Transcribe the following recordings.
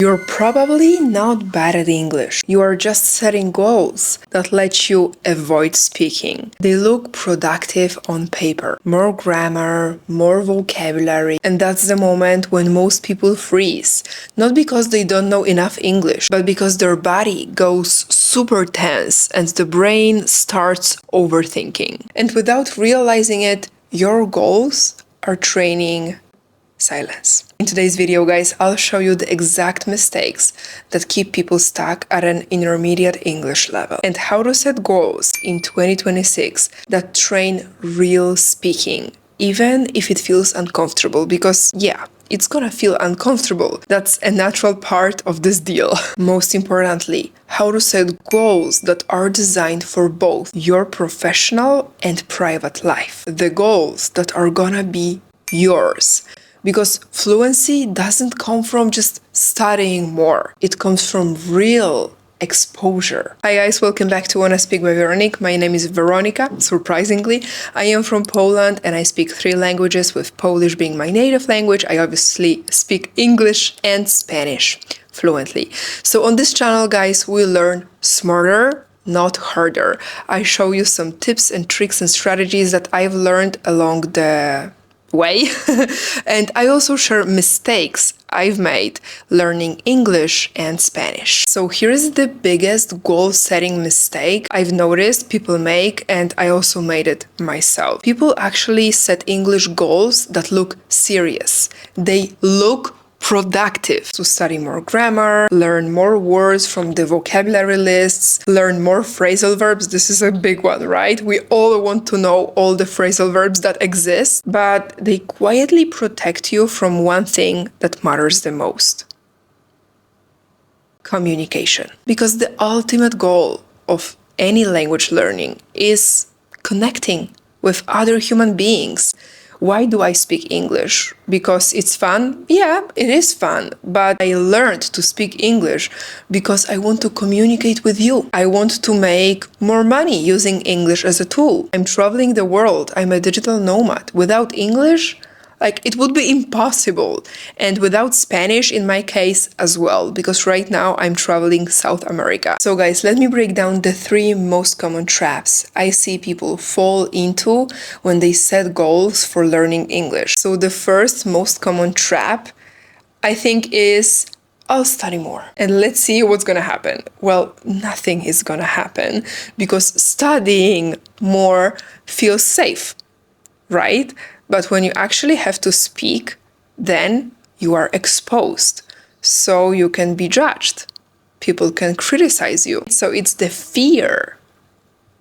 You're probably not bad at English. You are just setting goals that let you avoid speaking. They look productive on paper. More grammar, more vocabulary, and that's the moment when most people freeze. Not because they don't know enough English, but because their body goes super tense and the brain starts overthinking. And without realizing it, your goals are training silence. In today's video, guys, I'll show you the exact mistakes that keep people stuck at an intermediate English level and how to set goals in 2026 that train real speaking, even if it feels uncomfortable, because yeah, it's gonna feel uncomfortable. That's a natural part of this deal. Most importantly, how to set goals that are designed for both your professional and private life. The goals that are gonna be yours. Because fluency doesn't come from just studying more. It comes from real exposure. Hi guys, welcome back to Wanna Speak by Veronica. My name is Veronica, surprisingly. I am from Poland and I speak 3 languages, with Polish being my native language. I obviously speak English and Spanish fluently. So on this channel, guys, we learn smarter, not harder. I show you some tips and tricks and strategies that I've learned along the way. And I also share mistakes I've made learning English and Spanish. So here's the biggest goal-setting mistake I've noticed people make, and I also made it myself. People actually set English goals that look serious. They look productive: to study more grammar, learn more words from the vocabulary lists, learn more phrasal verbs. This is a big one, right? We all want to know all the phrasal verbs that exist, but they quietly protect you from one thing that matters the most: communication. Because the ultimate goal of any language learning is connecting with other human beings. Why do I speak English? Because it's fun? Yeah, it is fun. But I learned to speak English because I want to communicate with you. I want to make more money using English as a tool. I'm traveling the world. I'm a digital nomad. Without English, it would be impossible. And without Spanish, in my case as well, because right now I'm traveling South America. So guys, let me break down the 3 most common traps I see people fall into when they set goals for learning English. So the first most common trap, I think, is I'll study more and let's see what's gonna happen. Well, nothing is gonna happen because studying more feels safe, right? But when you actually have to speak, then you are exposed. So you can be judged. People can criticize you. So it's the fear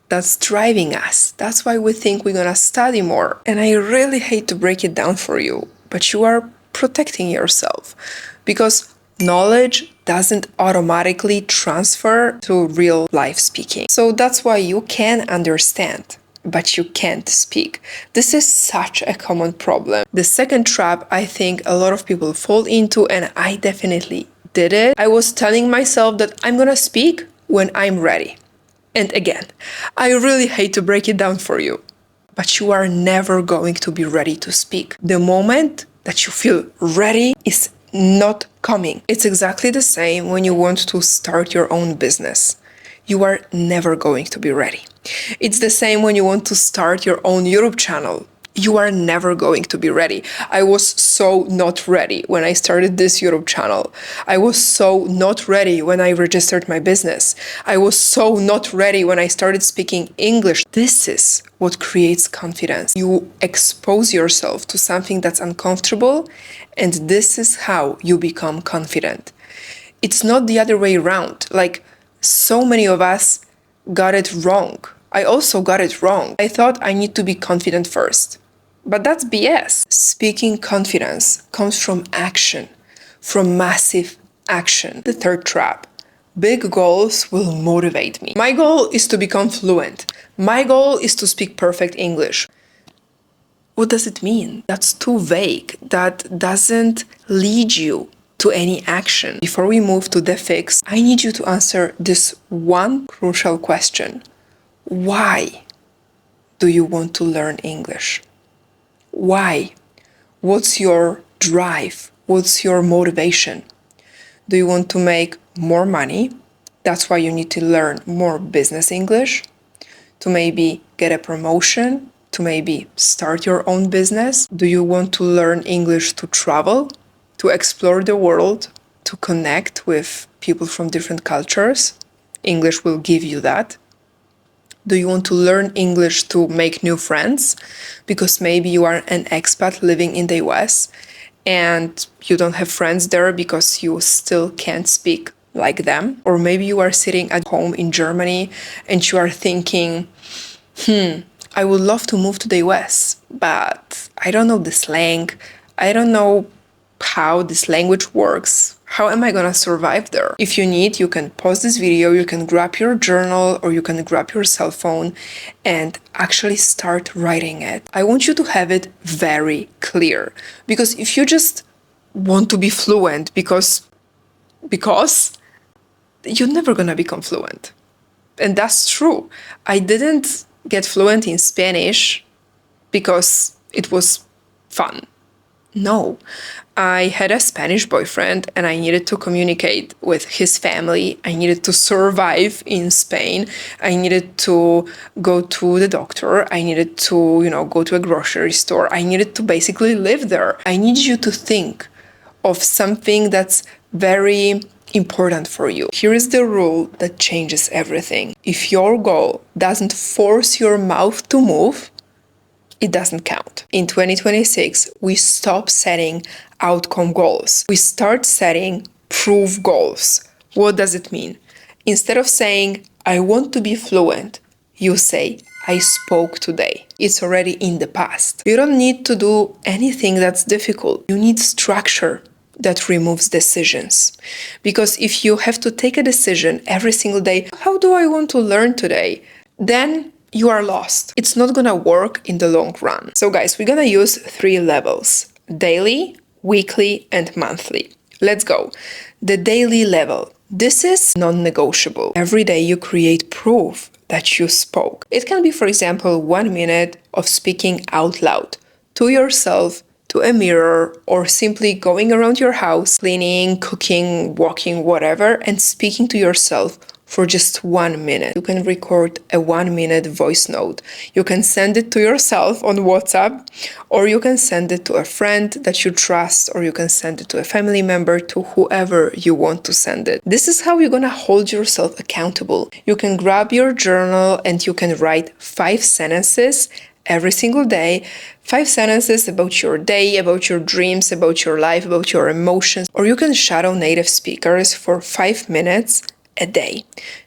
that's driving us. That's why we think we're gonna study more. And I really hate to break it down for you, but you are protecting yourself, because knowledge doesn't automatically transfer to real life speaking. So that's why you can understand, but you can't speak. This is such a common problem. The second trap I think a lot of people fall into, and I definitely did it. I was telling myself that I'm gonna speak when I'm ready. And again, I really hate to break it down for you, but you are never going to be ready to speak. The moment that you feel ready is not coming. It's exactly the same when you want to start your own business. You are never going to be ready. It's the same when you want to start your own YouTube channel. You are never going to be ready. I was so not ready when I started this YouTube channel. I was so not ready when I registered my business. I was so not ready when I started speaking English. This is what creates confidence. You expose yourself to something that's uncomfortable, and this is how you become confident. It's not the other way around. So many of us got it wrong. I also got it wrong. I thought I need to be confident first. But that's BS. Speaking confidence comes from action, from massive action. The third trap: big goals will motivate me. My goal is to become fluent. My goal is to speak perfect English. What does it mean? That's too vague. That doesn't lead you to any action. Before we move to the fix, I need you to answer this one crucial question. Why do you want to learn English? Why? What's your drive? What's your motivation? Do you want to make more money? That's why you need to learn more business English, to maybe get a promotion, to maybe start your own business. Do you want to learn English to travel, to explore the world, to connect with people from different cultures? English will give you that. Do you want to learn English to make new friends? Because maybe you are an expat living in the US and you don't have friends there because you still can't speak like them. Or maybe you are sitting at home in Germany and you are thinking, I would love to move to the US, but I don't know the slang. I don't know how this language works. How am I gonna survive there? If you need, you can pause this video, you can grab your journal or you can grab your cell phone and actually start writing it. I want you to have it very clear, because if you just want to be fluent because you're never gonna become fluent. And that's true. I didn't get fluent in Spanish because it was fun. No, I had a Spanish boyfriend and I needed to communicate with his family. I needed to survive in Spain. I needed to go to the doctor. I needed to, go to a grocery store. I needed to basically live there. I need you to think of something that's very important for you. Here is the rule that changes everything. If your goal doesn't force your mouth to move, it doesn't count. In 2026, we stop setting outcome goals. We start setting proof goals. What does it mean? Instead of saying, I want to be fluent, you say, I spoke today. It's already in the past. You don't need to do anything that's difficult. You need structure that removes decisions. Because if you have to take a decision every single day, how do I want to learn today? Then you are lost. It's not gonna work in the long run. So guys, we're gonna use 3 levels: daily, weekly, and monthly. Let's go. The daily level. This is non-negotiable. Every day you create proof that you spoke. It can be, for example, 1 minute of speaking out loud to yourself, to a mirror, or simply going around your house, cleaning, cooking, walking, whatever, and speaking to yourself for just 1 minute. You can record a 1-minute voice note. You can send it to yourself on WhatsApp, or you can send it to a friend that you trust, or you can send it to a family member, to whoever you want to send it. This is how you're gonna hold yourself accountable. You can grab your journal and you can write 5 sentences every single day, 5 sentences about your day, about your dreams, about your life, about your emotions. Or you can shadow native speakers for 5 minutes a day,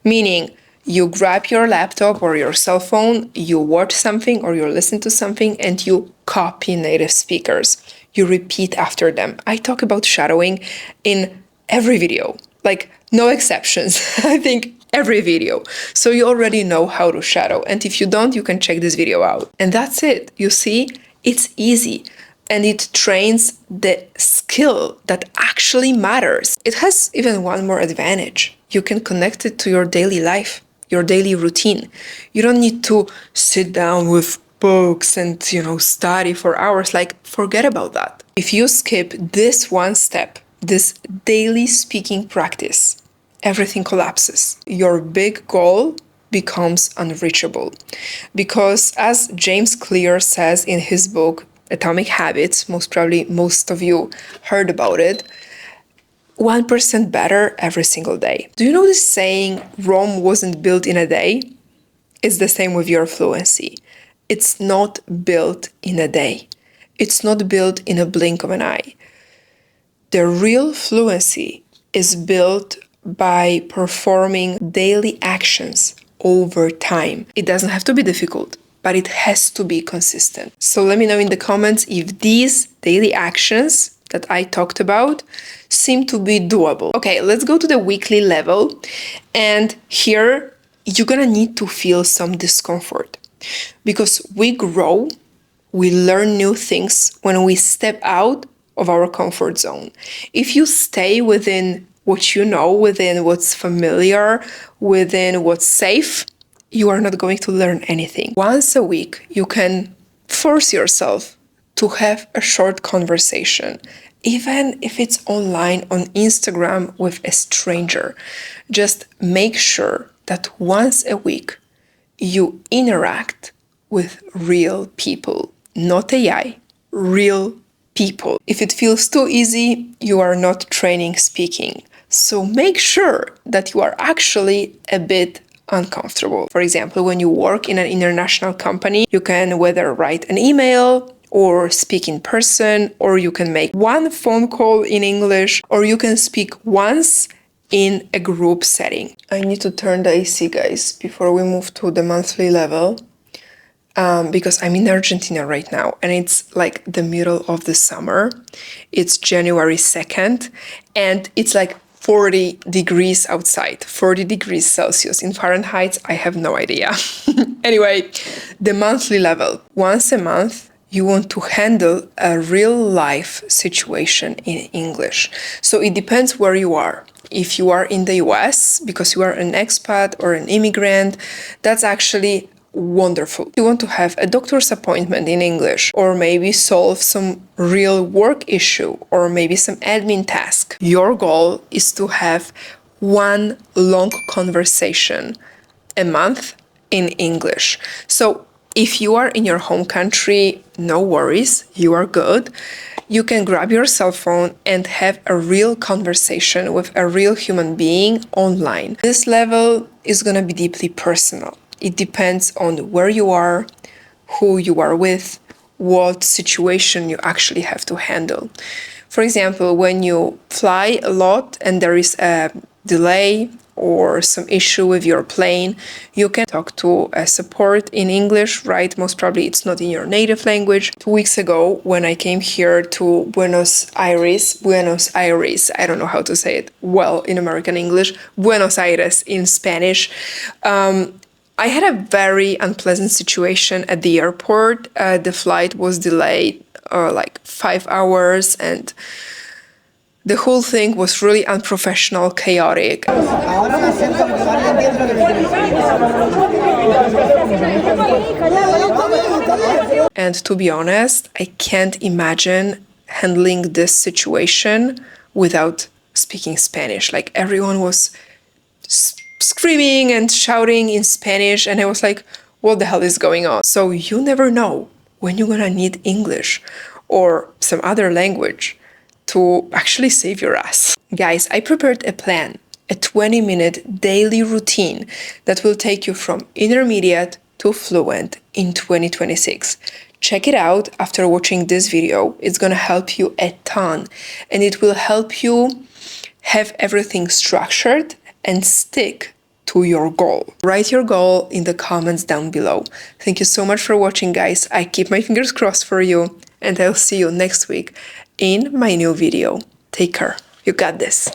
meaning you grab your laptop or your cell phone, you watch something or you listen to something and you copy native speakers. You repeat after them. I talk about shadowing in every video, like no exceptions. I think every video. So you already know how to shadow. And if you don't, you can check this video out. And that's it. You see, it's easy. And it trains the skill that actually matters. It has even one more advantage. You can connect it to your daily life, your daily routine. You don't need to sit down with books and, study for hours. Like, forget about that. If you skip this one step, this daily speaking practice, everything collapses. Your big goal becomes unreachable. Because as James Clear says in his book, Atomic Habits, most probably most of you heard about it, 1% better every single day. Do you know this saying, Rome wasn't built in a day? It's the same with your fluency. It's not built in a day. It's not built in a blink of an eye. The real fluency is built by performing daily actions over time. It doesn't have to be difficult, but it has to be consistent. So let me know in the comments if these daily actions that I talked about seem to be doable. Okay, let's go to the weekly level. And here you're gonna need to feel some discomfort, because we grow, we learn new things when we step out of our comfort zone. If you stay within what you know, within what's familiar, within what's safe, you are not going to learn anything. Once a week, you can force yourself to have a short conversation, even if it's online on Instagram with a stranger. Just make sure that once a week you interact with real people, not AI, real people. If it feels too easy, you are not training speaking. So make sure that you are actually a bit uncomfortable. For example, when you work in an international company, you can whether write an email or speak in person, or you can make one phone call in English, or you can speak once in a group setting. I need to turn the AC, guys, before we move to the monthly level. Because I'm in Argentina right now and it's like the middle of the summer. It's January 2nd and it's like 40 degrees outside, 40 degrees Celsius. In Fahrenheit, I have no idea. Anyway, the monthly level. Once a month, you want to handle a real life situation in English. So it depends where you are. If you are in the US, because you are an expat or an immigrant, that's actually wonderful. You want to have a doctor's appointment in English, or maybe solve some real work issue, or maybe some admin task. Your goal is to have one long conversation a month in English. So if you are in your home country, no worries, you are good. You can grab your cell phone and have a real conversation with a real human being online. This level is going to be deeply personal. It depends on where you are, who you are with, what situation you actually have to handle. For example, when you fly a lot and there is a delay or some issue with your plane, you can talk to a support in English, right? Most probably it's not in your native language. 2 weeks ago, when I came here to Buenos Aires, I don't know how to say it well in American English, Buenos Aires in Spanish, I had a very unpleasant situation at the airport. The flight was delayed like 5 hours and the whole thing was really unprofessional, chaotic. And to be honest, I can't imagine handling this situation without speaking Spanish. Like everyone was screaming and shouting in Spanish and I was like, what the hell is going on? So you never know when you're gonna need English or some other language to actually save your ass. Guys, I prepared a plan, a 20-minute daily routine that will take you from intermediate to fluent in 2026. Check it out after watching this video. It's gonna help you a ton and it will help you have everything structured and stick to your goal. Write your goal in the comments down below. Thank you so much for watching, guys. I keep my fingers crossed for you and I'll see you next week in my new video. Take care. You got this.